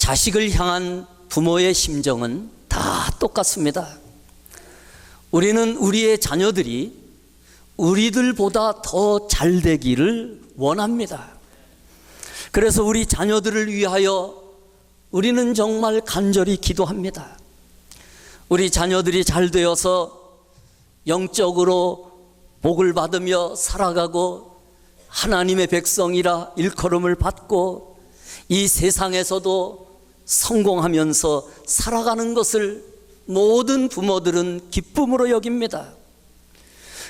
자식을 향한 부모의 심정은 다 똑같습니다. 우리는 우리의 자녀들이 우리들보다 더 잘 되기를 원합니다. 그래서 우리 자녀들을 위하여 우리는 정말 간절히 기도합니다. 우리 자녀들이 잘 되어서 영적으로 복을 받으며 살아가고 하나님의 백성이라 일컬음을 받고 이 세상에서도 성공하면서 살아가는 것을 모든 부모들은 기쁨으로 여깁니다.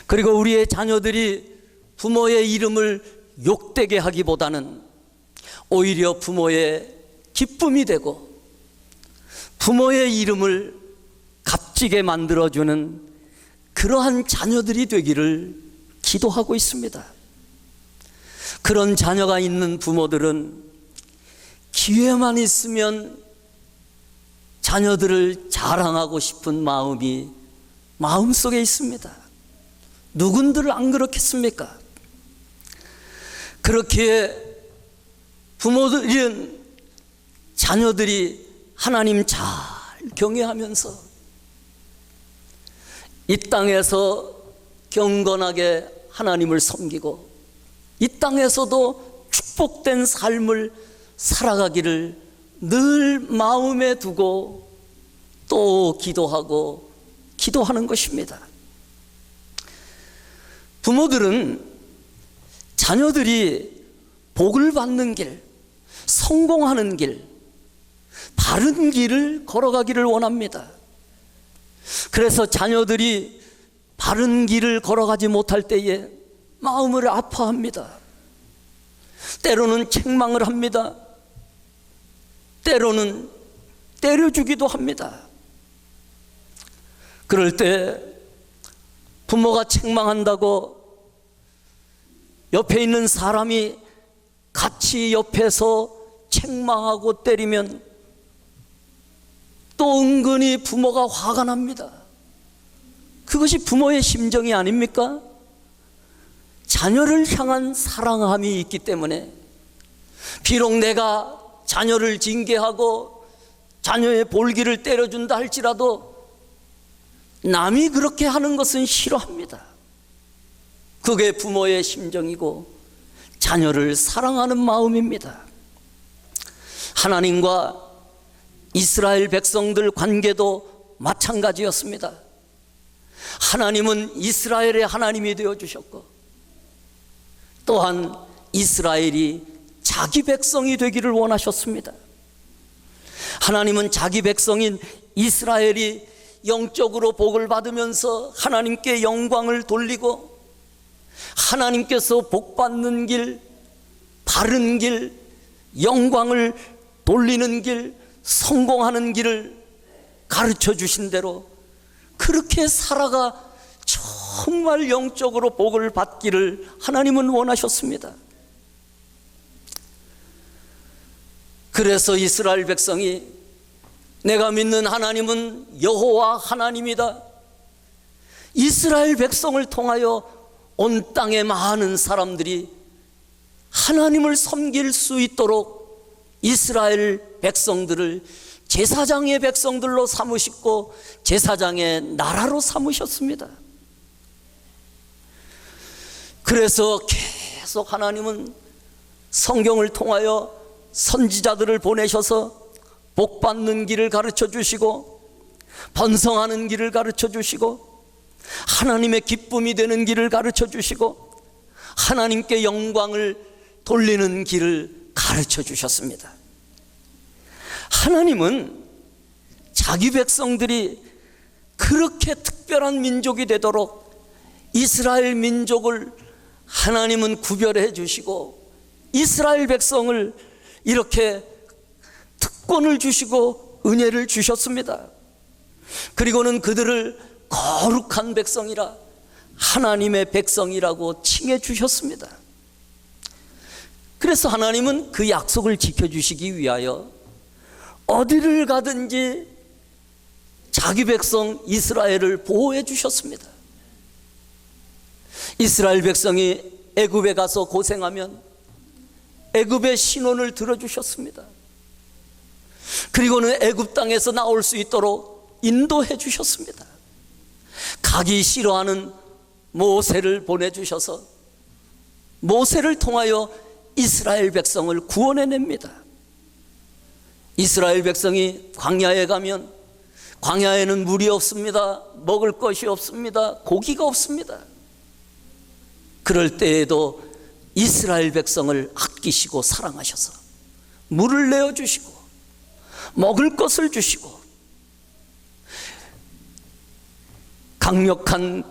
그리고 우리의 자녀들이 부모의 이름을 욕되게 하기보다는 오히려 부모의 기쁨이 되고 부모의 이름을 값지게 만들어주는 그러한 자녀들이 되기를 기도하고 있습니다. 그런 자녀가 있는 부모들은 기회만 있으면 자녀들을 자랑하고 싶은 마음이 마음속에 있습니다. 누군들 안 그렇겠습니까? 그렇기에 부모들은 자녀들이 하나님 잘 경외하면서 이 땅에서 경건하게 하나님을 섬기고 이 땅에서도 축복된 삶을 살아가기를 늘 마음에 두고 또 기도하고 기도하는 것입니다. 부모들은 자녀들이 복을 받는 길, 성공하는 길, 바른 길을 걸어가기를 원합니다. 그래서 자녀들이 바른 길을 걸어가지 못할 때에 마음을 아파합니다. 때로는 책망을 합니다. 때로는 때려주기도 합니다. 그럴 때 부모가 책망한다고 옆에 있는 사람이 같이 옆에서 책망하고 때리면 또 은근히 부모가 화가 납니다. 그것이 부모의 심정이 아닙니까? 자녀를 향한 사랑함이 있기 때문에 비록 내가 자녀를 징계하고 자녀의 볼기를 때려준다 할지라도 남이 그렇게 하는 것은 싫어합니다. 그게 부모의 심정이고 자녀를 사랑하는 마음입니다. 하나님과 이스라엘 백성들 관계도 마찬가지였습니다. 하나님은 이스라엘의 하나님이 되어주셨고 또한 이스라엘이 자기 백성이 되기를 원하셨습니다. 하나님은 자기 백성인 이스라엘이 영적으로 복을 받으면서 하나님께 영광을 돌리고 하나님께서 복받는 길, 바른 길, 영광을 돌리는 길, 성공하는 길을 가르쳐 주신 대로 그렇게 살아가 정말 영적으로 복을 받기를 하나님은 원하셨습니다. 그래서 이스라엘 백성이 내가 믿는 하나님은 여호와 하나님이다. 이스라엘 백성을 통하여 온 땅의 많은 사람들이 하나님을 섬길 수 있도록 이스라엘 백성들을 제사장의 백성들로 삼으시고 제사장의 나라로 삼으셨습니다. 그래서 계속 하나님은 성경을 통하여 선지자들을 보내셔서 복받는 길을 가르쳐 주시고 번성하는 길을 가르쳐 주시고 하나님의 기쁨이 되는 길을 가르쳐 주시고 하나님께 영광을 돌리는 길을 가르쳐 주셨습니다. 하나님은 자기 백성들이 그렇게 특별한 민족이 되도록 이스라엘 민족을 하나님은 구별해 주시고 이스라엘 백성을 이렇게 특권을 주시고 은혜를 주셨습니다. 그리고는 그들을 거룩한 백성이라 하나님의 백성이라고 칭해 주셨습니다. 그래서 하나님은 그 약속을 지켜주시기 위하여 어디를 가든지 자기 백성 이스라엘을 보호해 주셨습니다. 이스라엘 백성이 애굽에 가서 고생하면 애굽의 신원을 들어주셨습니다. 그리고는 애굽 땅에서 나올 수 있도록 인도해 주셨습니다. 가기 싫어하는 모세를 보내주셔서 모세를 통하여 이스라엘 백성을 구원해냅니다. 이스라엘 백성이 광야에 가면 광야에는 물이 없습니다. 먹을 것이 없습니다. 고기가 없습니다. 그럴 때에도 이스라엘 백성을 아끼시고 사랑하셔서 물을 내어주시고 먹을 것을 주시고 강력한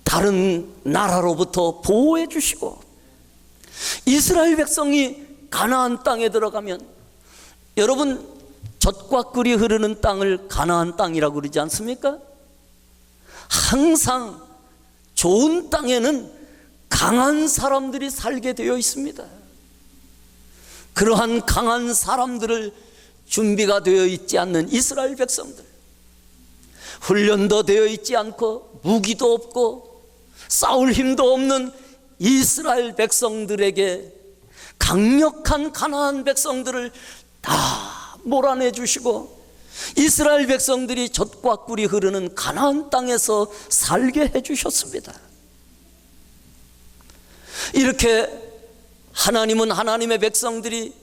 다른 나라로부터 보호해 주시고 이스라엘 백성이 가나안 땅에 들어가면, 여러분 젖과 꿀이 흐르는 땅을 가나안 땅이라고 그러지 않습니까? 항상 좋은 땅에는 강한 사람들이 살게 되어 있습니다. 그러한 강한 사람들을 준비가 되어 있지 않는 이스라엘 백성들, 훈련도 되어 있지 않고 무기도 없고 싸울 힘도 없는 이스라엘 백성들에게 강력한 가나안 백성들을 다 몰아내 주시고 이스라엘 백성들이 젖과 꿀이 흐르는 가나안 땅에서 살게 해 주셨습니다. 이렇게 하나님은 하나님의 백성들이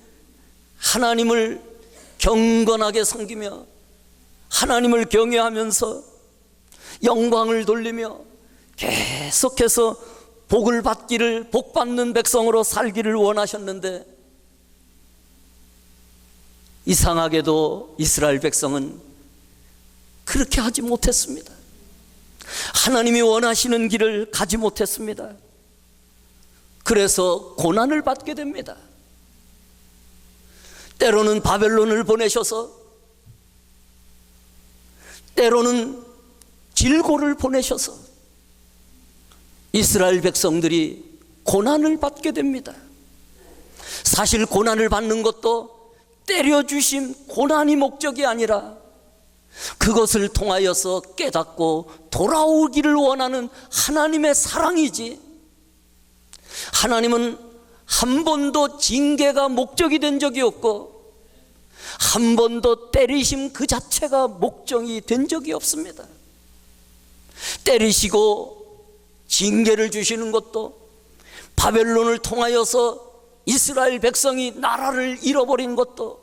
하나님을 경건하게 섬기며 하나님을 경외하면서 영광을 돌리며 계속해서 복을 받기를, 복받는 백성으로 살기를 원하셨는데, 이상하게도 이스라엘 백성은 그렇게 하지 못했습니다. 하나님이 원하시는 길을 가지 못했습니다. 그래서 고난을 받게 됩니다. 때로는 바벨론을 보내셔서, 때로는 질고를 보내셔서 이스라엘 백성들이 고난을 받게 됩니다. 사실 고난을 받는 것도 때려주심 고난이 목적이 아니라 그것을 통하여서 깨닫고 돌아오기를 원하는 하나님의 사랑이지, 하나님은 한 번도 징계가 목적이 된 적이 없고 한 번도 때리심 그 자체가 목적이 된 적이 없습니다. 때리시고 징계를 주시는 것도 바벨론을 통하여서 이스라엘 백성이 나라를 잃어버린 것도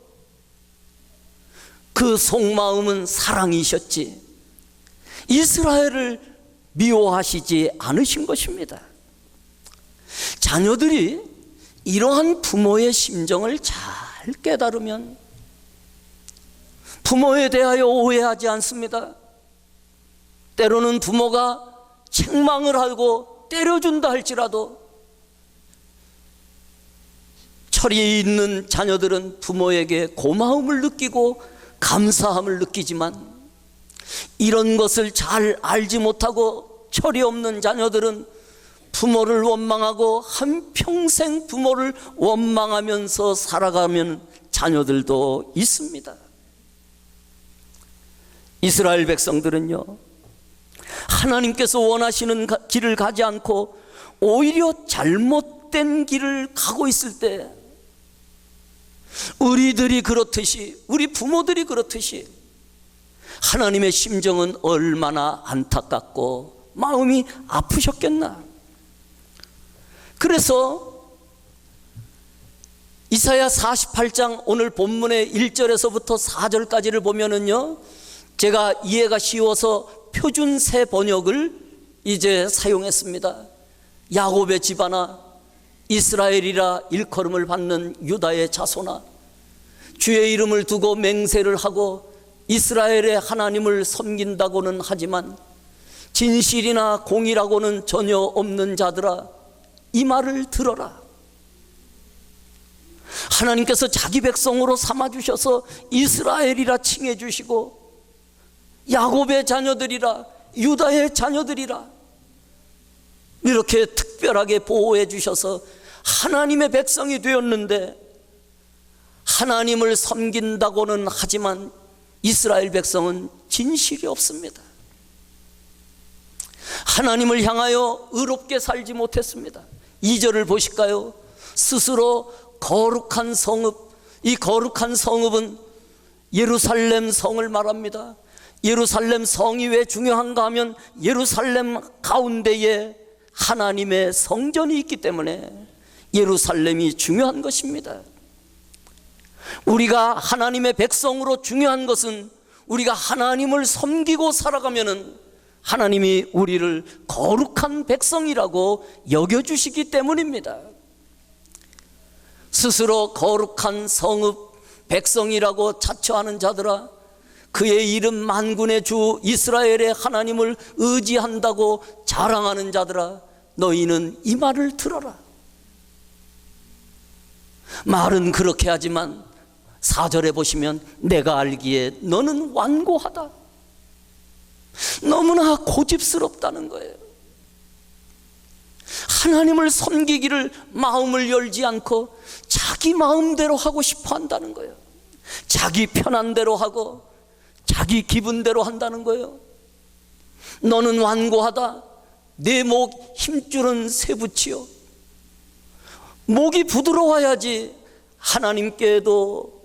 그 속마음은 사랑이셨지 이스라엘을 미워하시지 않으신 것입니다. 자녀들이 이러한 부모의 심정을 잘 깨달으면 부모에 대하여 오해하지 않습니다. 때로는 부모가 책망을 하고 때려준다 할지라도 철이 있는 자녀들은 부모에게 고마움을 느끼고 감사함을 느끼지만, 이런 것을 잘 알지 못하고 철이 없는 자녀들은 부모를 원망하고 한평생 부모를 원망하면서 살아가는 자녀들도 있습니다. 이스라엘 백성들은요, 하나님께서 원하시는 길을 가지 않고 오히려 잘못된 길을 가고 있을 때, 우리들이 그렇듯이, 우리 부모들이 그렇듯이 하나님의 심정은 얼마나 안타깝고 마음이 아프셨겠나. 그래서 이사야 48장 오늘 본문의 1절에서부터 4절까지를 보면은요, 제가 이해가 쉬워서 표준 새 번역을 이제 사용했습니다. 야곱의 집안아, 이스라엘이라 일컬음을 받는 유다의 자손아, 주의 이름을 두고 맹세를 하고 이스라엘의 하나님을 섬긴다고는 하지만 진실이나 공의라고는 전혀 없는 자들아, 이 말을 들어라. 하나님께서 자기 백성으로 삼아주셔서 이스라엘이라 칭해주시고 야곱의 자녀들이라, 유다의 자녀들이라 이렇게 특별하게 보호해 주셔서 하나님의 백성이 되었는데, 하나님을 섬긴다고는 하지만 이스라엘 백성은 진실이 없습니다. 하나님을 향하여 의롭게 살지 못했습니다. 2절을 보실까요? 스스로 거룩한 성읍, 이 거룩한 성읍은 예루살렘 성을 말합니다. 예루살렘 성이 왜 중요한가 하면 예루살렘 가운데에 하나님의 성전이 있기 때문에 예루살렘이 중요한 것입니다. 우리가 하나님의 백성으로 중요한 것은 우리가 하나님을 섬기고 살아가면은 하나님이 우리를 거룩한 백성이라고 여겨주시기 때문입니다. 스스로 거룩한 성읍 백성이라고 자처하는 자들아, 그의 이름 만군의 주 이스라엘의 하나님을 의지한다고 자랑하는 자들아, 너희는 이 말을 들어라. 말은 그렇게 하지만 4절에 보시면 내가 알기에 너는 완고하다. 너무나 고집스럽다는 거예요. 하나님을 섬기기를 마음을 열지 않고 자기 마음대로 하고 싶어 한다는 거예요. 자기 편한 대로 하고 자기 기분대로 한다는 거예요. 너는 완고하다. 내 목 힘줄은 쇠붙이요. 목이 부드러워야지 하나님께도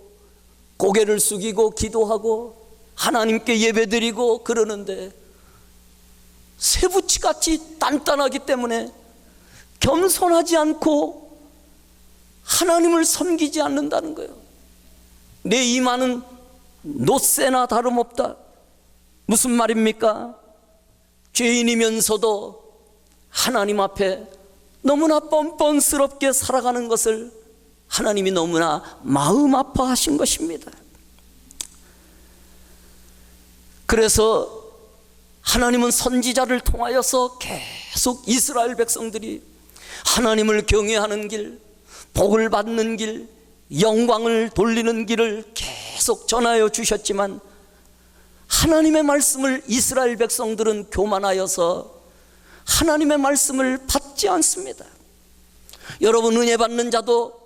고개를 숙이고 기도하고 하나님께 예배드리고 그러는데 쇠붙이같이 단단하기 때문에 겸손하지 않고 하나님을 섬기지 않는다는 거예요. 내 이마는 노쇠나 다름없다. 무슨 말입니까? 죄인이면서도 하나님 앞에 너무나 뻔뻔스럽게 살아가는 것을 하나님이 너무나 마음 아파하신 것입니다. 그래서 하나님은 선지자를 통하여서 계속 이스라엘 백성들이 하나님을 경외하는 길, 복을 받는 길, 영광을 돌리는 길을 계속 전하여 주셨지만 하나님의 말씀을 이스라엘 백성들은 교만하여서 하나님의 말씀을 받지 않습니다. 여러분, 은혜 받는 자도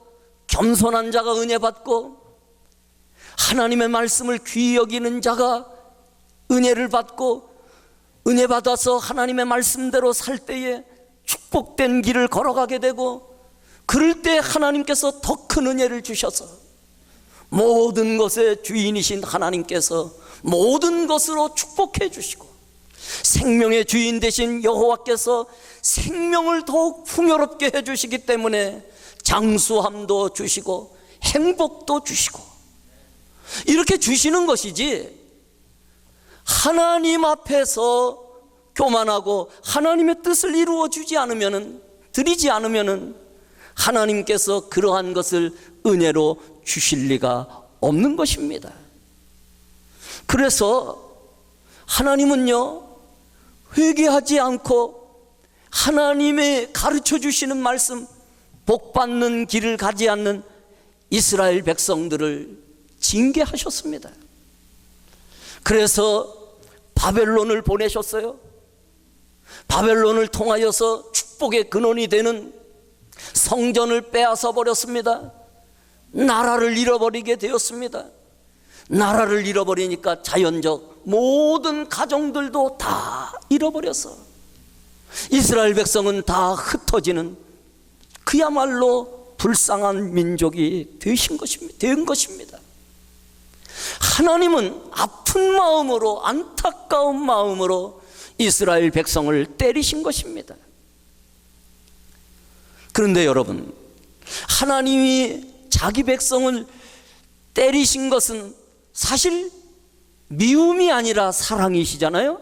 겸손한 자가 은혜 받고 하나님의 말씀을 귀히 여기는 자가 은혜를 받고 은혜 받아서 하나님의 말씀대로 살 때에 축복된 길을 걸어가게 되고, 그럴 때 하나님께서 더 큰 은혜를 주셔서 모든 것의 주인이신 하나님께서 모든 것으로 축복해 주시고, 생명의 주인 되신 여호와께서 생명을 더욱 풍요롭게 해 주시기 때문에 장수함도 주시고 행복도 주시고 이렇게 주시는 것이지, 하나님 앞에서 교만하고 하나님의 뜻을 이루어 주지 않으면은, 드리지 않으면은 하나님께서 그러한 것을 은혜로 주실 리가 없는 것입니다. 그래서 하나님은요, 회개하지 않고 하나님의 가르쳐 주시는 말씀, 복 받는 길을 가지 않는 이스라엘 백성들을 징계하셨습니다. 그래서 바벨론을 보내셨어요. 바벨론을 통하여서 축복의 근원이 되는 성전을 빼앗아 버렸습니다. 나라를 잃어버리게 되었습니다. 나라를 잃어버리니까 자연적 모든 가정들도 다 잃어버려서 이스라엘 백성은 다 흩어지는 그야말로 불쌍한 민족이 된 것입니다. 하나님은 아픈 마음으로, 안타까운 마음으로 이스라엘 백성을 때리신 것입니다. 그런데 여러분, 하나님이 자기 백성을 때리신 것은 사실 미움이 아니라 사랑이시잖아요.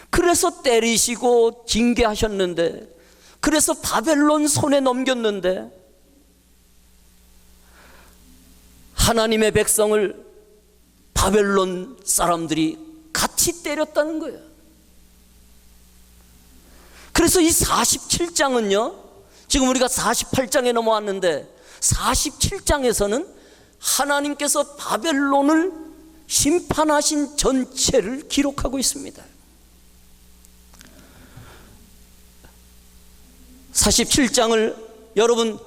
그래서 때리시고 징계하셨는데, 그래서 바벨론 손에 넘겼는데, 하나님의 백성을 바벨론 사람들이 같이 때렸다는 거예요. 그래서 이 47장은요, 지금 우리가 48장에 넘어왔는데 47장에서는 하나님께서 바벨론을 심판하신 전체를 기록하고 있습니다. 47장을 여러분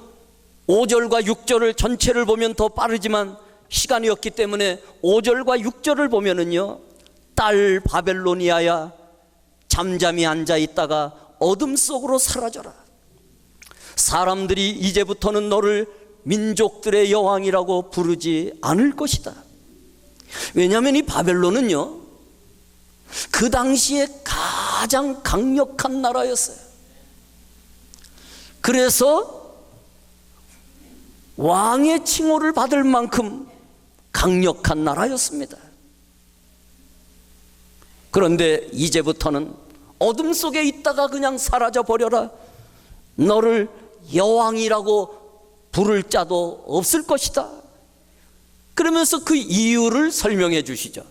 5절과 6절을 전체를 보면 더 빠르지만 시간이 없기 때문에 5절과 6절을 보면은요, 딸 바벨로니아야 잠잠히 앉아 있다가 어둠 속으로 사라져라. 사람들이 이제부터는 너를 민족들의 여왕이라고 부르지 않을 것이다. 왜냐하면 이 바벨론은요, 그 당시에 가장 강력한 나라였어요. 그래서 왕의 칭호를 받을 만큼 강력한 나라였습니다. 그런데 이제부터는 어둠 속에 있다가 그냥 사라져 버려라, 너를 여왕이라고 부를 자도 없을 것이다, 그러면서 그 이유를 설명해 주시죠.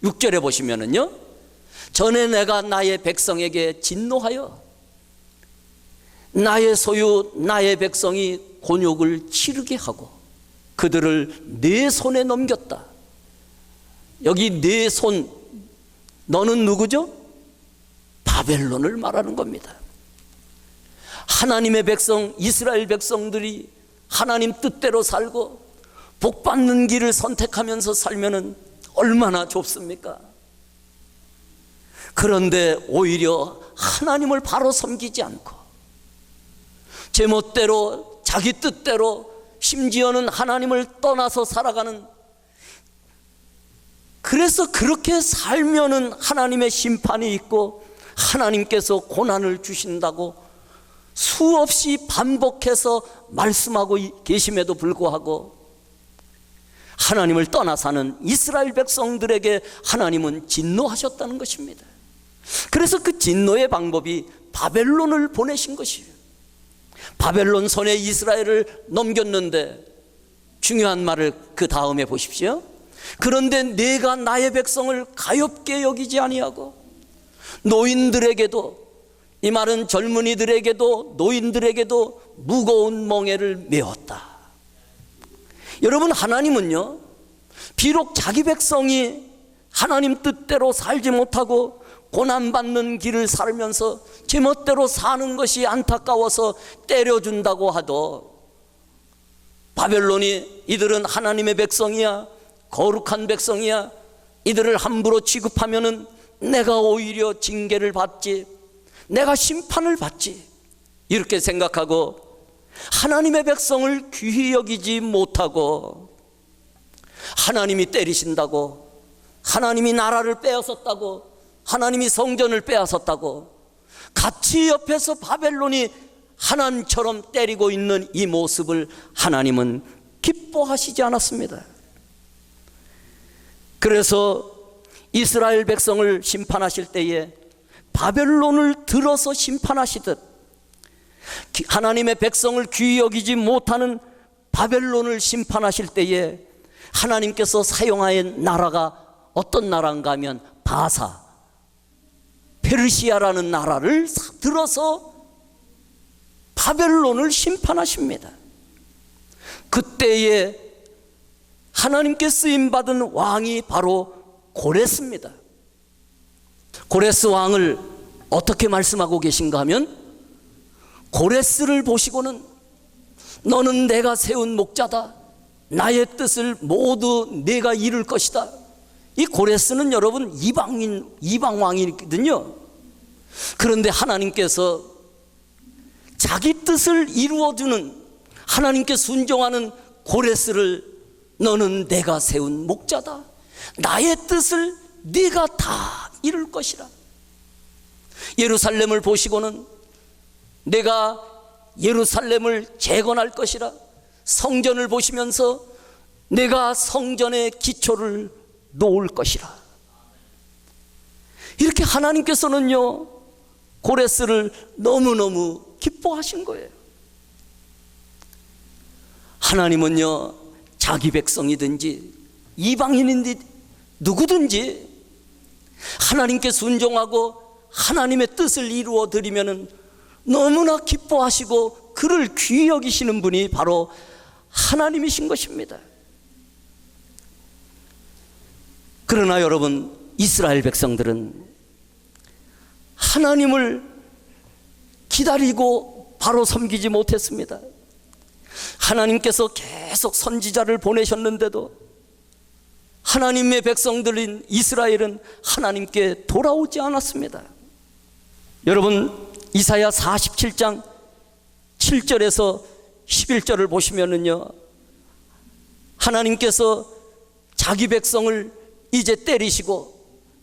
6절에 보시면은요, 전에 내가 나의 백성에게 진노하여 나의 소유 나의 백성이 곤욕을 치르게 하고 그들을 내 손에 넘겼다. 여기 내 손, 너는 누구죠? 바벨론을 말하는 겁니다. 하나님의 백성, 이스라엘 백성들이 하나님 뜻대로 살고 복받는 길을 선택하면서 살면은 얼마나 좁습니까? 그런데 오히려 하나님을 바로 섬기지 않고 제멋대로 자기 뜻대로, 심지어는 하나님을 떠나서 살아가는, 그래서 그렇게 살면은 하나님의 심판이 있고 하나님께서 고난을 주신다고 수없이 반복해서 말씀하고 계심에도 불구하고 하나님을 떠나 사는 이스라엘 백성들에게 하나님은 진노하셨다는 것입니다. 그래서 그 진노의 방법이 바벨론을 보내신 것이에요. 바벨론 손에 이스라엘을 넘겼는데 중요한 말을 그 다음에 보십시오. 그런데 내가 나의 백성을 가엾게 여기지 아니하고 노인들에게도, 이 말은 젊은이들에게도 노인들에게도 무거운 멍에를 메웠다. 여러분, 하나님은요, 비록 자기 백성이 하나님 뜻대로 살지 못하고 고난받는 길을 살면서 제멋대로 사는 것이 안타까워서 때려준다고 하도, 바벨론이 이들은 하나님의 백성이야, 거룩한 백성이야, 이들을 함부로 취급하면은 내가 오히려 징계를 받지, 내가 심판을 받지, 이렇게 생각하고 하나님의 백성을 귀히 여기지 못하고 하나님이 때리신다고, 하나님이 나라를 빼앗았다고, 하나님이 성전을 빼앗았다고 같이 옆에서 바벨론이 하나님처럼 때리고 있는 이 모습을 하나님은 기뻐하시지 않았습니다. 그래서 이스라엘 백성을 심판하실 때에 바벨론을 들어서 심판하시듯 하나님의 백성을 귀히 여기지 못하는 바벨론을 심판하실 때에 하나님께서 사용하는 나라가 어떤 나라인가 하면 바사, 페르시아라는 나라를 들어서 바벨론을 심판하십니다. 그때에 하나님께 쓰임받은 왕이 바로 고레스입니다. 고레스 왕을 어떻게 말씀하고 계신가 하면, 고레스를 보시고는 너는 내가 세운 목자다, 나의 뜻을 모두 내가 이룰 것이다. 이 고레스는 여러분 이방 왕이거든요. 그런데 하나님께서 자기 뜻을 이루어주는, 하나님께 순종하는 고레스를 너는 내가 세운 목자다, 나의 뜻을 네가 다 이룰 것이라. 예루살렘을 보시고는 내가 예루살렘을 재건할 것이라, 성전을 보시면서 내가 성전의 기초를 놓을 것이라. 이렇게 하나님께서는요, 고레스를 너무너무 기뻐하신 거예요. 하나님은요, 자기 백성이든지 이방인인지 누구든지 하나님께 순종하고 하나님의 뜻을 이루어 드리면은 너무나 기뻐하시고 그를 귀히 여기시는 분이 바로 하나님이신 것입니다. 그러나 여러분, 이스라엘 백성들은 하나님을 기다리고 바로 섬기지 못했습니다. 하나님께서 계속 선지자를 보내셨는데도 하나님의 백성들인 이스라엘은 하나님께 돌아오지 않았습니다. 여러분, 이사야 47장 7절에서 11절을 보시면은요, 하나님께서 자기 백성을 이제 때리시고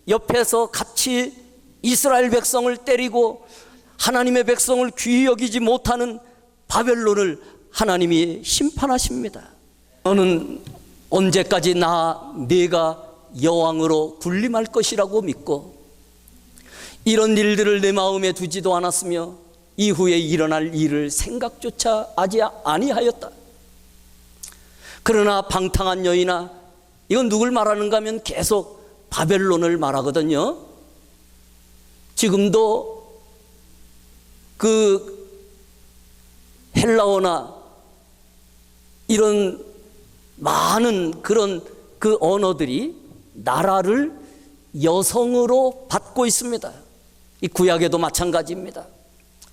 옆에서 같이 이스라엘 백성을 때리고 하나님의 백성을 귀히 여기지 못하는 바벨론을 하나님이 심판하십니다. 너는 언제까지 내가 여왕으로 군림할 것이라고 믿고 이런 일들을 내 마음에 두지도 않았으며 이후에 일어날 일을 생각조차 하지 아니하였다. 그러나 방탕한 여인아, 이건 누굴 말하는가 하면 계속 바벨론을 말하거든요. 지금도 그 헬라어나 이런 많은 그런 그 언어들이 나라를 여성으로 받고 있습니다. 이 구약에도 마찬가지입니다.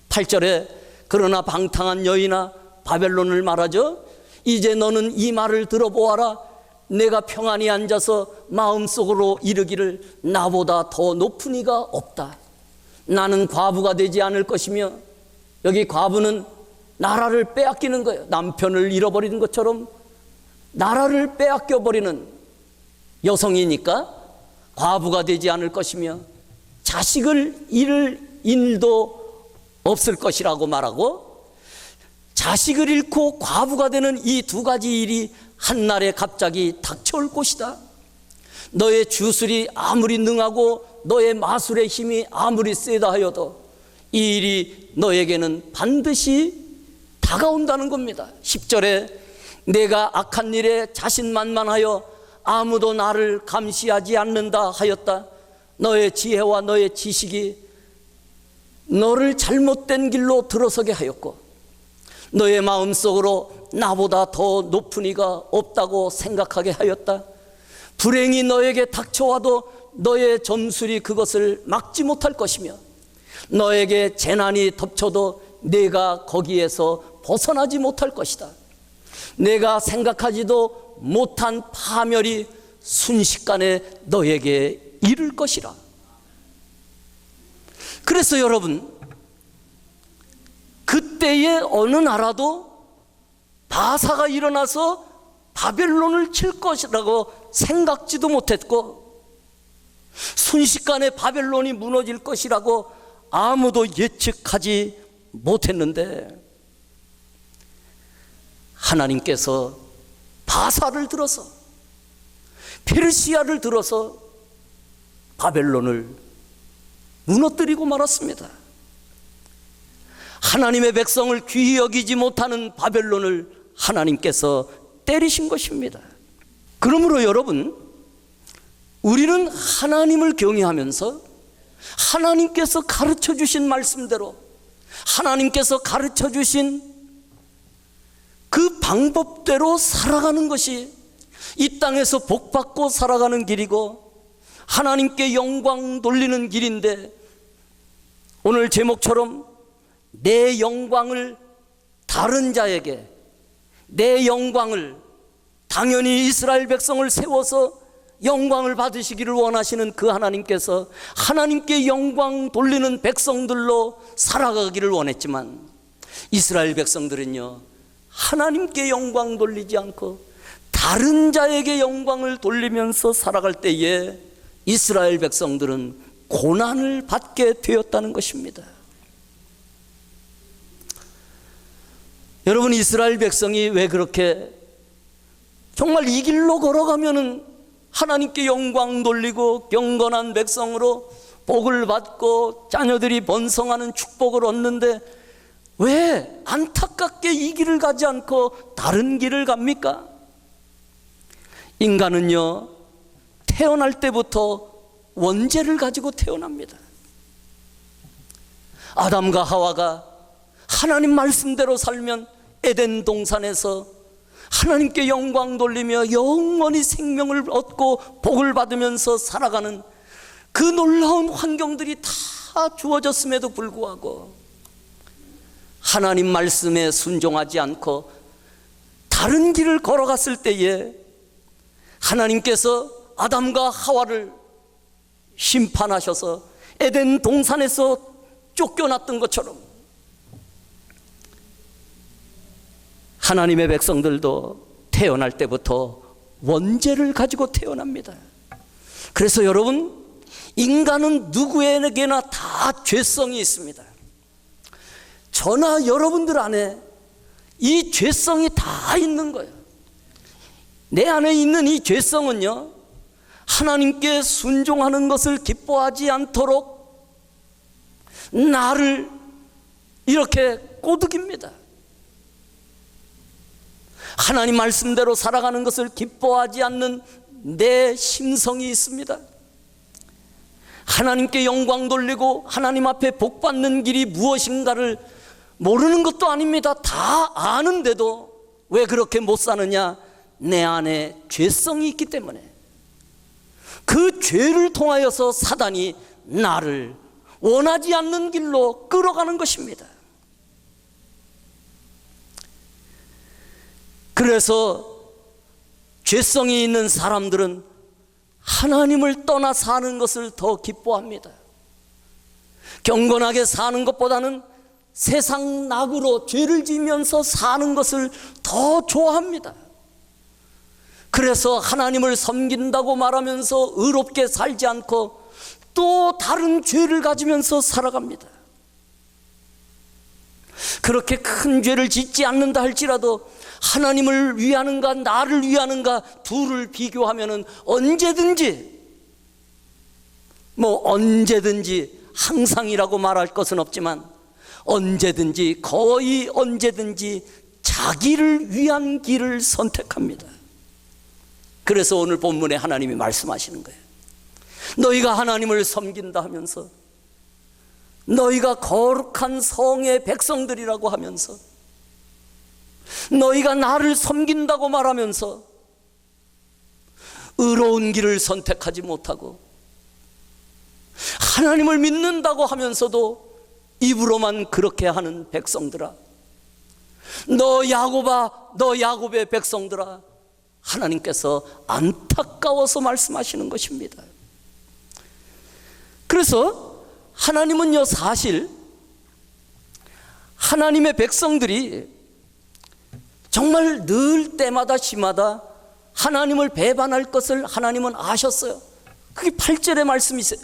8절에 그러나 방탕한 여인아 바벨론을 말하죠. 이제 너는 이 말을 들어보아라. 내가 평안히 앉아서 마음속으로 이르기를 나보다 더 높은 이가 없다. 나는 과부가 되지 않을 것이며, 여기 과부는 나라를 빼앗기는 거예요. 남편을 잃어버리는 것처럼 나라를 빼앗겨버리는 여성이니까 과부가 되지 않을 것이며 자식을 잃을 일도 없을 것이라고 말하고, 자식을 잃고 과부가 되는 이 두 가지 일이 한날에 갑자기 닥쳐올 것이다. 너의 주술이 아무리 능하고 너의 마술의 힘이 아무리 세다 하여도 이 일이 너에게는 반드시 다가온다는 겁니다. 10절에 내가 악한 일에 자신만만하여 아무도 나를 감시하지 않는다 하였다. 너의 지혜와 너의 지식이 너를 잘못된 길로 들어서게 하였고, 너의 마음속으로 나보다 더 높은 이가 없다고 생각하게 하였다. 불행이 너에게 닥쳐와도 너의 점술이 그것을 막지 못할 것이며, 너에게 재난이 덮쳐도 내가 거기에서 벗어나지 못할 것이다. 내가 생각하지도 못한 파멸이 순식간에 너에게 이를 것이라. 그래서 여러분, 그때의 어느 나라도 바사가 일어나서 바벨론을 칠 것이라고 생각지도 못했고, 순식간에 바벨론이 무너질 것이라고 아무도 예측하지 못했는데, 하나님께서 바사를 들어서, 페르시아를 들어서 바벨론을 무너뜨리고 말았습니다. 하나님의 백성을 귀히 여기지 못하는 바벨론을 하나님께서 때리신 것입니다. 그러므로 여러분, 우리는 하나님을 경외하면서 하나님께서 가르쳐 주신 말씀대로, 하나님께서 가르쳐 주신 그 방법대로 살아가는 것이 이 땅에서 복받고 살아가는 길이고 하나님께 영광 돌리는 길인데, 오늘 제목처럼 내 영광을 다른 자에게, 내 영광을 당연히 이스라엘 백성을 세워서 영광을 받으시기를 원하시는 그 하나님께서 하나님께 영광 돌리는 백성들로 살아가기를 원했지만, 이스라엘 백성들은요, 하나님께 영광 돌리지 않고 다른 자에게 영광을 돌리면서 살아갈 때에 이스라엘 백성들은 고난을 받게 되었다는 것입니다. 여러분, 이스라엘 백성이 왜 그렇게 정말 이 길로 걸어가면은 하나님께 영광 돌리고 경건한 백성으로 복을 받고 자녀들이 번성하는 축복을 얻는데, 왜 안타깝게 이 길을 가지 않고 다른 길을 갑니까? 인간은요, 태어날 때부터 원죄를 가지고 태어납니다. 아담과 하와가 하나님 말씀대로 살면 에덴 동산에서 하나님께 영광 돌리며 영원히 생명을 얻고 복을 받으면서 살아가는 그 놀라운 환경들이 다 주어졌음에도 불구하고 하나님 말씀에 순종하지 않고 다른 길을 걸어갔을 때에 하나님께서 아담과 하와를 심판하셔서 에덴 동산에서 쫓겨났던 것처럼 하나님의 백성들도 태어날 때부터 원죄를 가지고 태어납니다. 그래서 여러분, 인간은 누구에게나 다 죄성이 있습니다. 저나 여러분들 안에 이 죄성이 다 있는 거예요. 내 안에 있는 이 죄성은요, 하나님께 순종하는 것을 기뻐하지 않도록 나를 이렇게 꼬드깁니다. 하나님 말씀대로 살아가는 것을 기뻐하지 않는 내 심성이 있습니다. 하나님께 영광 돌리고 하나님 앞에 복 받는 길이 무엇인가를 모르는 것도 아닙니다. 다 아는데도 왜 그렇게 못 사느냐? 내 안에 죄성이 있기 때문에. 그 죄를 통하여서 사단이 나를 원하지 않는 길로 끌어가는 것입니다. 그래서 죄성이 있는 사람들은 하나님을 떠나 사는 것을 더 기뻐합니다. 경건하게 사는 것보다는 세상 낙으로 죄를 지면서 사는 것을 더 좋아합니다. 그래서 하나님을 섬긴다고 말하면서 의롭게 살지 않고 또 다른 죄를 가지면서 살아갑니다. 그렇게 큰 죄를 짓지 않는다 할지라도 하나님을 위하는가 나를 위하는가 둘을 비교하면은 언제든지 항상이라고 말할 것은 없지만 언제든지, 거의 언제든지 자기를 위한 길을 선택합니다. 그래서 오늘 본문에 하나님이 말씀하시는 거예요. 너희가 하나님을 섬긴다 하면서, 너희가 거룩한 성의 백성들이라고 하면서, 너희가 나를 섬긴다고 말하면서 의로운 길을 선택하지 못하고 하나님을 믿는다고 하면서도 입으로만 그렇게 하는 백성들아, 너 야곱아, 너 야곱의 백성들아, 하나님께서 안타까워서 말씀하시는 것입니다. 그래서 하나님은요, 사실 하나님의 백성들이 정말 늘 때마다 시마다 하나님을 배반할 것을 하나님은 아셨어요. 그게 8절의 말씀이세요.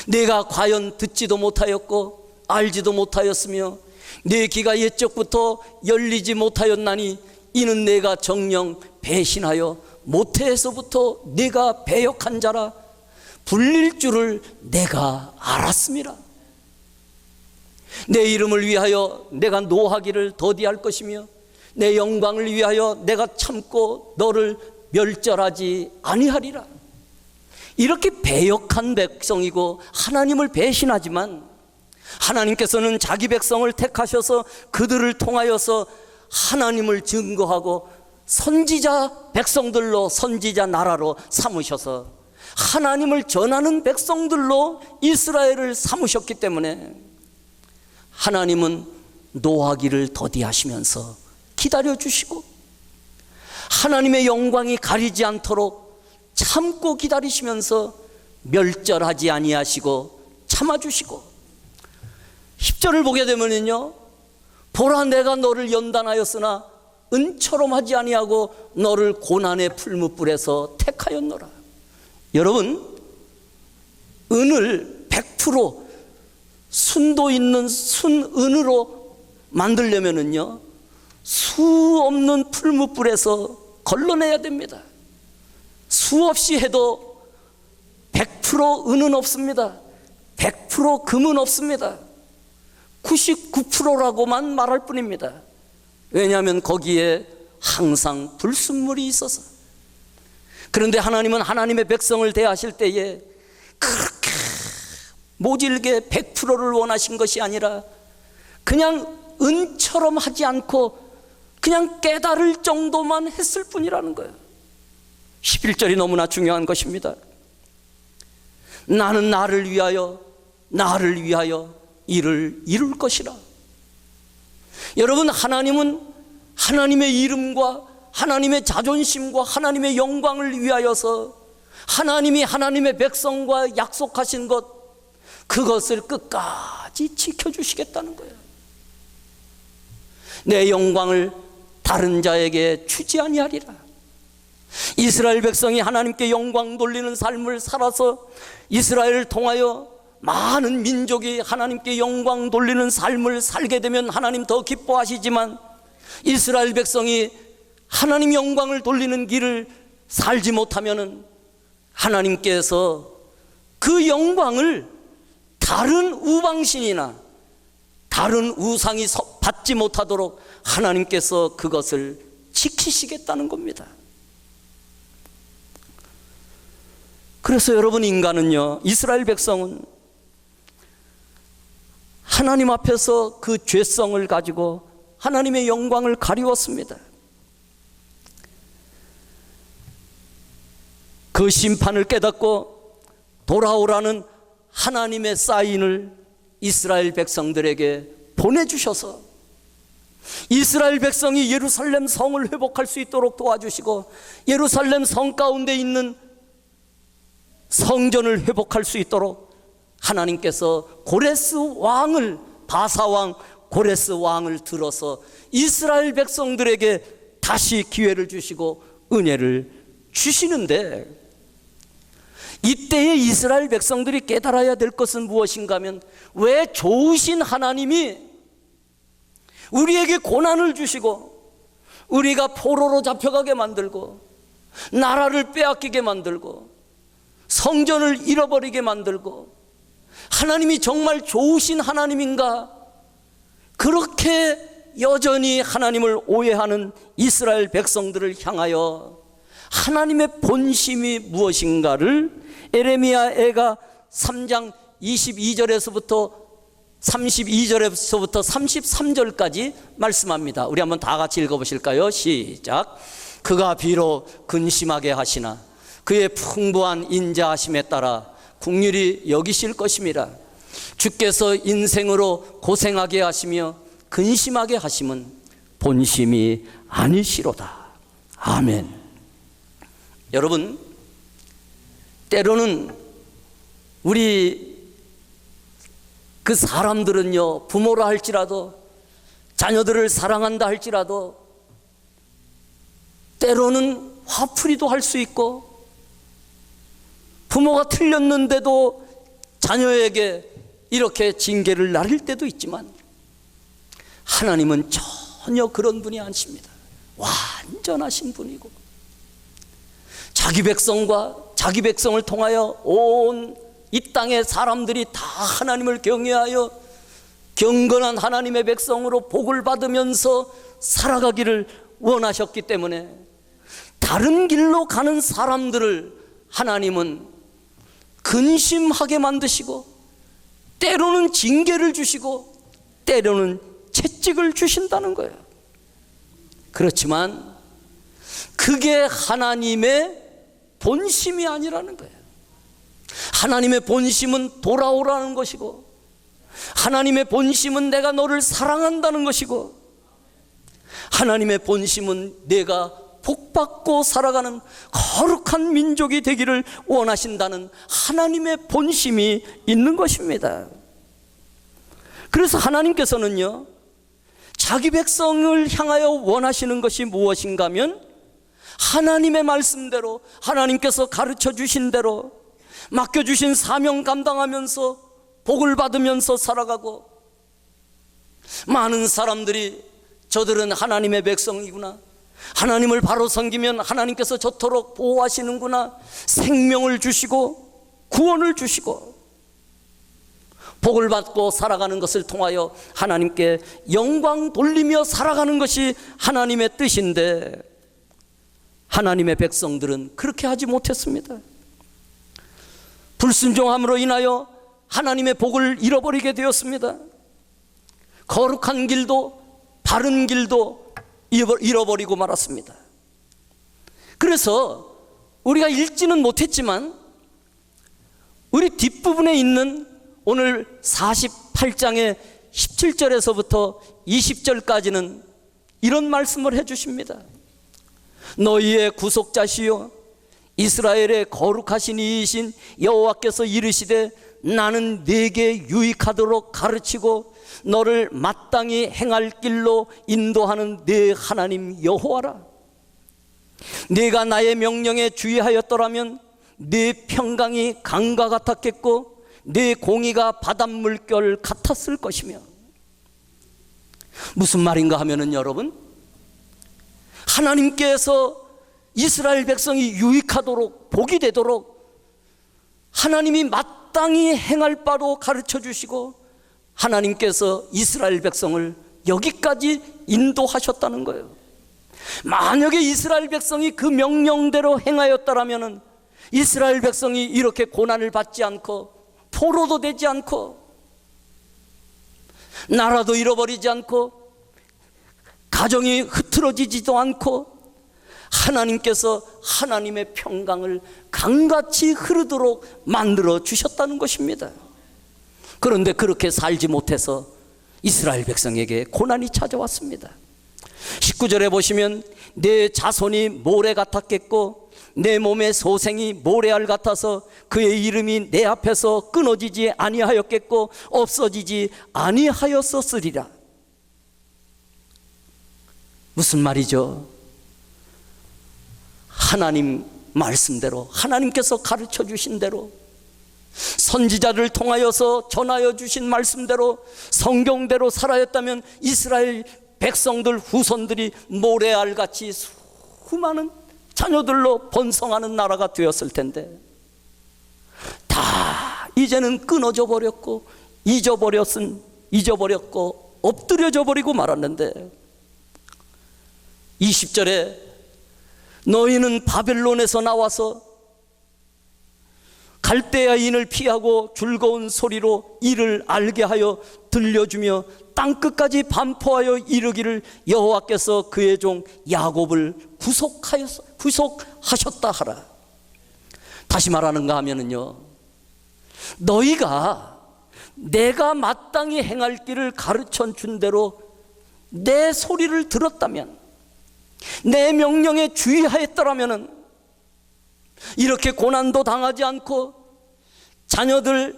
내가 과연 듣지도 못하였고 알지도 못하였으며 내 귀가 옛적부터 열리지 못하였나니 이는 내가 정녕 배신하여 모태에서부터 내가 배역한 자라 불릴 줄을 내가 알았음이라. 내 이름을 위하여 내가 노하기를 더디할 것이며 내 영광을 위하여 내가 참고 너를 멸절하지 아니하리라. 이렇게 배역한 백성이고 하나님을 배신하지만 하나님께서는 자기 백성을 택하셔서 그들을 통하여서 하나님을 증거하고 선지자 백성들로, 선지자 나라로 삼으셔서 하나님을 전하는 백성들로 이스라엘을 삼으셨기 때문에 하나님은 노하기를 더디하시면서 기다려주시고 하나님의 영광이 가리지 않도록 참고 기다리시면서 멸절하지 아니하시고 참아주시고, 10절을 보게 되면요, 보라 내가 너를 연단하였으나 은처럼 하지 아니하고 너를 고난의 풀무불에서 택하였노라. 여러분, 은을 100% 순도 있는 순은으로 만들려면은요, 수 없는 풀무불에서 걸러내야 됩니다. 수 없이 해도 100% 은은 없습니다. 100% 금은 없습니다. 99%라고만 말할 뿐입니다. 왜냐하면 거기에 항상 불순물이 있어서. 그런데 하나님은 하나님의 백성을 대하실 때에 그렇게 모질게 100%를 원하신 것이 아니라 그냥 은처럼 하지 않고 그냥 깨달을 정도만 했을 뿐이라는 거예요. 11절이 너무나 중요한 것입니다. 나는 나를 위하여 이를 이룰 것이라. 여러분, 하나님은 하나님의 이름과 하나님의 자존심과 하나님의 영광을 위하여서 하나님이 하나님의 백성과 약속하신 것, 그것을 끝까지 지켜주시겠다는 거예요. 내 영광을 다른 자에게 주지 아니하리라. 이스라엘 백성이 하나님께 영광 돌리는 삶을 살아서 이스라엘을 통하여 많은 민족이 하나님께 영광 돌리는 삶을 살게 되면 하나님 더 기뻐하시지만, 이스라엘 백성이 하나님 영광을 돌리는 길을 살지 못하면 하나님께서 그 영광을 다른 우방신이나 다른 우상이 받지 못하도록 하나님께서 그것을 지키시겠다는 겁니다. 그래서 여러분, 인간은요, 이스라엘 백성은 하나님 앞에서 그 죄성을 가지고 하나님의 영광을 가리웠습니다. 그 심판을 깨닫고 돌아오라는 하나님의 사인을 이스라엘 백성들에게 보내주셔서 이스라엘 백성이 예루살렘 성을 회복할 수 있도록 도와주시고, 예루살렘 성 가운데 있는 성전을 회복할 수 있도록 하나님께서 고레스 왕을, 바사왕 고레스 왕을 들어서 이스라엘 백성들에게 다시 기회를 주시고 은혜를 주시는데, 이때에 이스라엘 백성들이 깨달아야 될 것은 무엇인가 하면, 왜 좋으신 하나님이 우리에게 고난을 주시고 우리가 포로로 잡혀가게 만들고 나라를 빼앗기게 만들고 성전을 잃어버리게 만들고, 하나님이 정말 좋으신 하나님인가? 그렇게 여전히 하나님을 오해하는 이스라엘 백성들을 향하여 하나님의 본심이 무엇인가를 에레미야가 3장 22절에서부터 33절까지 말씀합니다. 우리 한번 다 같이 읽어보실까요? 시작. 그가 비록 근심하게 하시나 그의 풍부한 인자하심에 따라 긍휼히 여기실 것임이라. 주께서 인생으로 고생하게 하시며 근심하게 하심은 본심이 아니시로다. 아멘. 여러분, 때로는 우리 그 사람들은요, 부모라 할지라도 자녀들을 사랑한다 할지라도 때로는 화풀이도 할 수 있고, 부모가 틀렸는데도 자녀에게 이렇게 징계를 나릴 때도 있지만, 하나님은 전혀 그런 분이 아니십니다. 완전하신 분이고, 자기 백성을 통하여 온 이 땅의 사람들이 다 하나님을 경외하여 경건한 하나님의 백성으로 복을 받으면서 살아가기를 원하셨기 때문에, 다른 길로 가는 사람들을 하나님은 근심하게 만드시고, 때로는 징계를 주시고 때로는 채찍을 주신다는 거예요. 그렇지만 그게 하나님의 본심이 아니라는 거예요. 하나님의 본심은 돌아오라는 것이고, 하나님의 본심은 내가 너를 사랑한다는 것이고, 하나님의 본심은 내가 복받고 살아가는 거룩한 민족이 되기를 원하신다는 하나님의 본심이 있는 것입니다. 그래서 하나님께서는요, 자기 백성을 향하여 원하시는 것이 무엇인가 하면, 하나님의 말씀대로, 하나님께서 가르쳐 주신 대로 맡겨주신 사명 감당하면서 복을 받으면서 살아가고, 많은 사람들이 저들은 하나님의 백성이구나, 하나님을 바로 섬기면 하나님께서 저토록 보호하시는구나, 생명을 주시고 구원을 주시고 복을 받고 살아가는 것을 통하여 하나님께 영광 돌리며 살아가는 것이 하나님의 뜻인데, 하나님의 백성들은 그렇게 하지 못했습니다. 불순종함으로 인하여 하나님의 복을 잃어버리게 되었습니다. 거룩한 길도 바른 길도 잃어버리고 말았습니다. 그래서 우리가 읽지는 못했지만 우리 뒷부분에 있는 오늘 48장의 17절에서부터 20절까지는 이런 말씀을 해주십니다. 너희의 구속자시요 이스라엘의 거룩하신 이이신 여호와께서 이르시되, 나는 네게 유익하도록 가르치고 너를 마땅히 행할 길로 인도하는 네 하나님 여호와라. 네가 나의 명령에 주의하였더라면 네 평강이 강과 같았겠고 네 공의가 바닷물결 같았을 것이며. 무슨 말인가 하면은 여러분, 하나님께서 이스라엘 백성이 유익하도록 복이 되도록 하나님이 마땅히 행할 바로 가르쳐 주시고 하나님께서 이스라엘 백성을 여기까지 인도하셨다는 거예요. 만약에 이스라엘 백성이 그 명령대로 행하였더라면 이스라엘 백성이 이렇게 고난을 받지 않고 포로도 되지 않고 나라도 잃어버리지 않고 가정이 흐트러지지도 않고 하나님께서 하나님의 평강을 강같이 흐르도록 만들어 주셨다는 것입니다. 그런데 그렇게 살지 못해서 이스라엘 백성에게 고난이 찾아왔습니다. 19절에 보시면 내 자손이 모래 같았겠고 내 몸의 소생이 모래알 같아서 그의 이름이 내 앞에서 끊어지지 아니하였겠고 없어지지 아니하였었으리라. 무슨 말이죠? 하나님 말씀대로, 하나님께서 가르쳐 주신 대로, 선지자를 통하여서 전하여 주신 말씀대로 성경대로 살아였다면 이스라엘 백성들 후손들이 모래알같이 수많은 자녀들로 번성하는 나라가 되었을 텐데 다 이제는 끊어져 버렸고 잊어버렸고 엎드려져 버리고 말았는데 20절에 너희는 바벨론에서 나와서 갈대아인을 피하고 즐거운 소리로 이를 알게 하여 들려주며 땅끝까지 반포하여 이르기를 여호와께서 그의 종 야곱을 구속하셨다 하라. 다시 말하는가 하면은요, 너희가 내가 마땅히 행할 길을 가르쳐 준 대로 내 소리를 들었다면, 내 명령에 주의하였더라면 이렇게 고난도 당하지 않고 자녀들이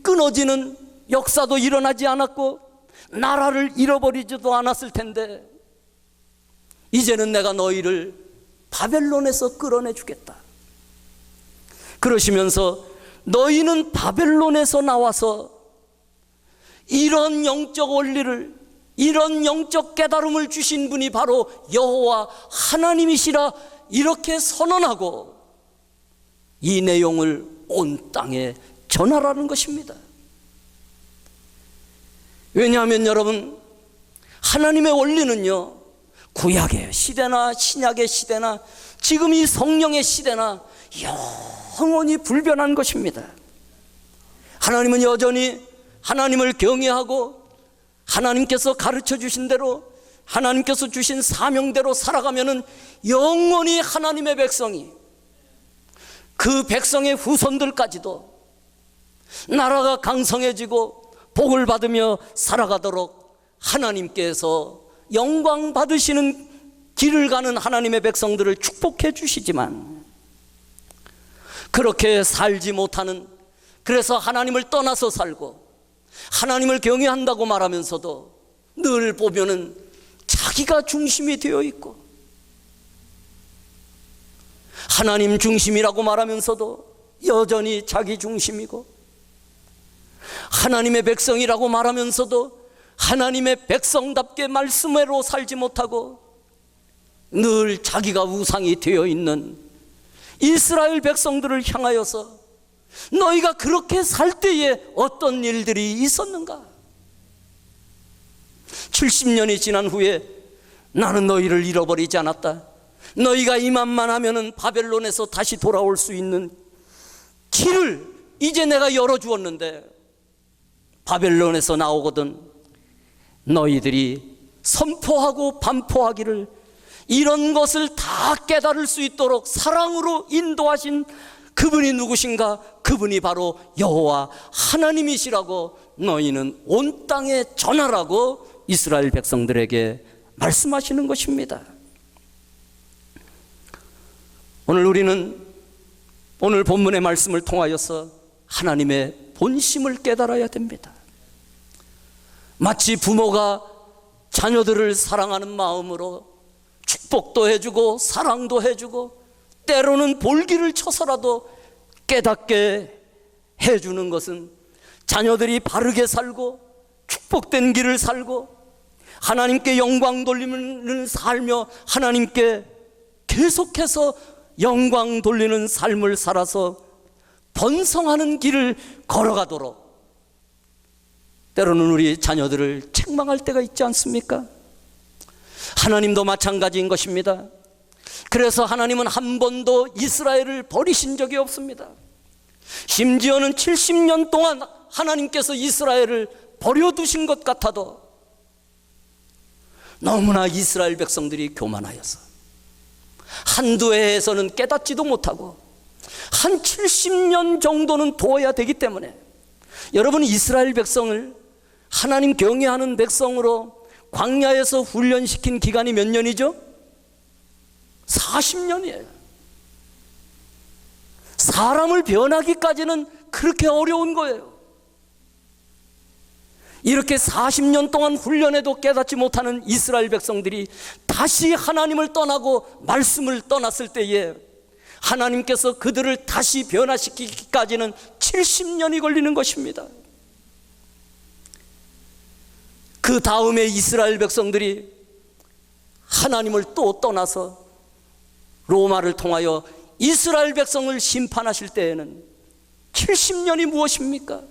끊어지는 역사도 일어나지 않았고 나라를 잃어버리지도 않았을 텐데 이제는 내가 너희를 바벨론에서 끌어내 주겠다. 그러시면서 너희는 바벨론에서 나와서 이런 영적 원리를, 이런 영적 깨달음을 주신 분이 바로 여호와 하나님이시라 이렇게 선언하고 이 내용을 온 땅에 전하라는 것입니다. 왜냐하면 여러분, 하나님의 원리는요, 구약의 시대나 신약의 시대나 지금 이 성령의 시대나 영원히 불변한 것입니다. 하나님은 여전히 하나님을 경외하고 하나님께서 가르쳐 주신 대로, 하나님께서 주신 사명대로 살아가면은 영원히 하나님의 백성이, 그 백성의 후손들까지도 나라가 강성해지고 복을 받으며 살아가도록 하나님께서 영광 받으시는 길을 가는 하나님의 백성들을 축복해 주시지만, 그렇게 살지 못하는, 그래서 하나님을 떠나서 살고 하나님을 경외한다고 말하면서도 늘 보면은 자기가 중심이 되어 있고 하나님 중심이라고 말하면서도 여전히 자기 중심이고, 하나님의 백성이라고 말하면서도 하나님의 백성답게 말씀으로 살지 못하고 늘 자기가 우상이 되어 있는 이스라엘 백성들을 향하여서 너희가 그렇게 살 때에 어떤 일들이 있었는가? 70년이 지난 후에 나는 너희를 잃어버리지 않았다. 너희가 이만만 하면은 바벨론에서 다시 돌아올 수 있는 길을 이제 내가 열어주었는데 바벨론에서 나오거든 너희들이 선포하고 반포하기를, 이런 것을 다 깨달을 수 있도록 사랑으로 인도하신 그분이 누구신가? 그분이 바로 여호와 하나님이시라고 너희는 온 땅에 전하라고 이스라엘 백성들에게 말씀하시는 것입니다. 우리는 오늘 본문의 말씀을 통하여서 하나님의 본심을 깨달아야 됩니다. 마치 부모가 자녀들을 사랑하는 마음으로 축복도 해주고 사랑도 해주고 때로는 볼기를 쳐서라도 깨닫게 해주는 것은 자녀들이 바르게 살고 축복된 길을 살고 하나님께 영광 돌리는 살며 하나님께 계속해서 영광 돌리는 삶을 살아서 번성하는 길을 걸어가도록 때로는 우리 자녀들을 책망할 때가 있지 않습니까? 하나님도 마찬가지인 것입니다. 그래서 하나님은 한 번도 이스라엘을 버리신 적이 없습니다. 심지어는 70년 동안 하나님께서 이스라엘을 버려두신 것 같아도 너무나 이스라엘 백성들이 교만하여서 한두 해에서는 깨닫지도 못하고 한 70년 정도는 두어야 되기 때문에 여러분, 이스라엘 백성을 하나님 경외하는 백성으로 광야에서 훈련시킨 기간이 몇 년이죠? 40년이에요. 사람을 변하기까지는 그렇게 어려운 거예요. 이렇게 40년 동안 훈련해도 깨닫지 못하는 이스라엘 백성들이 다시 하나님을 떠나고 말씀을 떠났을 때에 하나님께서 그들을 다시 변화시키기까지는 70년이 걸리는 것입니다. 그 다음에 이스라엘 백성들이 하나님을 또 떠나서 로마를 통하여 이스라엘 백성을 심판하실 때에는 70년이 무엇입니까?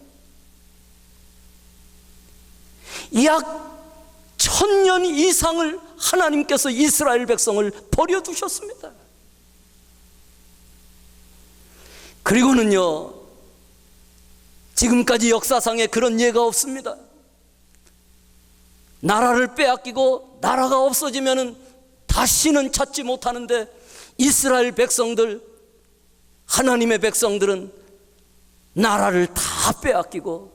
약 1000년 이상을 하나님께서 이스라엘 백성을 버려두셨습니다. 그리고는요, 지금까지 역사상에 그런 예가 없습니다. 나라를 빼앗기고 나라가 없어지면은 다시는 찾지 못하는데 이스라엘 백성들, 하나님의 백성들은 나라를 다 빼앗기고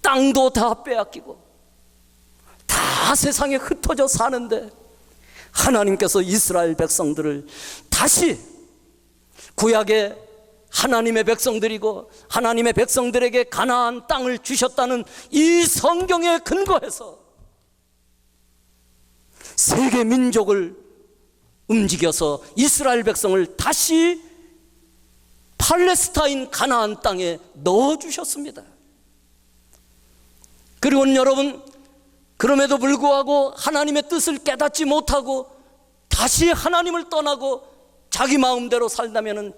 땅도 다 빼앗기고 다 세상에 흩어져 사는데 하나님께서 이스라엘 백성들을 다시 구약의 하나님의 백성들이고 하나님의 백성들에게 가나안 땅을 주셨다는 이 성경에 근거해서 세계 민족을 움직여서 이스라엘 백성을 다시 팔레스타인 가나안 땅에 넣어주셨습니다. 그리고는 여러분, 그럼에도 불구하고 하나님의 뜻을 깨닫지 못하고 다시 하나님을 떠나고 자기 마음대로 살다면은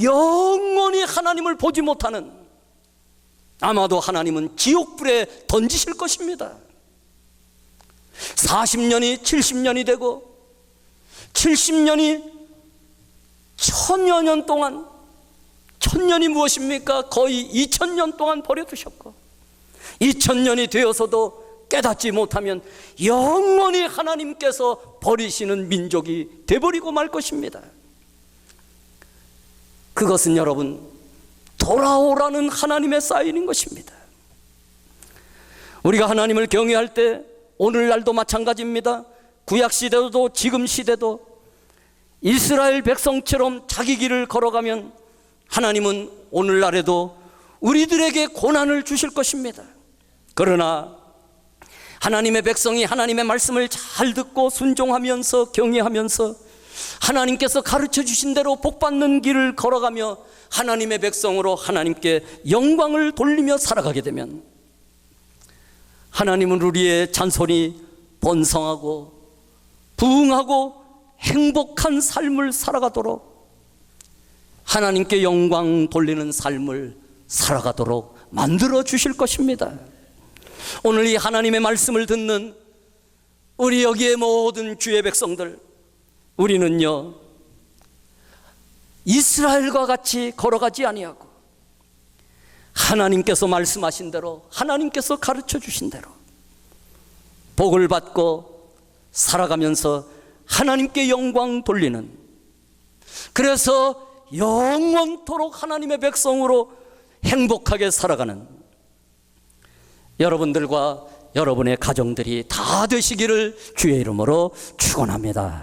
영원히 하나님을 보지 못하는, 아마도 하나님은 지옥불에 던지실 것입니다. 40년이 70년이 되고 70년이 1000여 년 동안, 1000년이 무엇입니까? 거의 2000년 동안 버려두셨고 2000년이 되어서도 깨닫지 못하면 영원히 하나님께서 버리시는 민족이 되버리고 말 것입니다. 그것은 여러분, 돌아오라는 하나님의 사인인 것입니다. 우리가 하나님을 경외할 때 오늘날도 마찬가지입니다. 구약시대도 지금 시대도 이스라엘 백성처럼 자기 길을 걸어가면 하나님은 오늘날에도 우리들에게 고난을 주실 것입니다. 그러나 하나님의 백성이 하나님의 말씀을 잘 듣고 순종하면서 경외하면서 하나님께서 가르쳐 주신 대로 복받는 길을 걸어가며 하나님의 백성으로 하나님께 영광을 돌리며 살아가게 되면 하나님은 우리의 잔손이 번성하고 부흥하고 행복한 삶을 살아가도록, 하나님께 영광 돌리는 삶을 살아가도록 만들어 주실 것입니다. 오늘 이 하나님의 말씀을 듣는 우리 여기에 모든 주의 백성들, 우리는요 이스라엘과 같이 걸어가지 아니하고 하나님께서 말씀하신 대로, 하나님께서 가르쳐 주신 대로 복을 받고 살아가면서 하나님께 영광 돌리는, 그래서 영원토록 하나님의 백성으로 행복하게 살아가는 여러분들과 여러분의 가정들이 다 되시기를 주의 이름으로 축원합니다.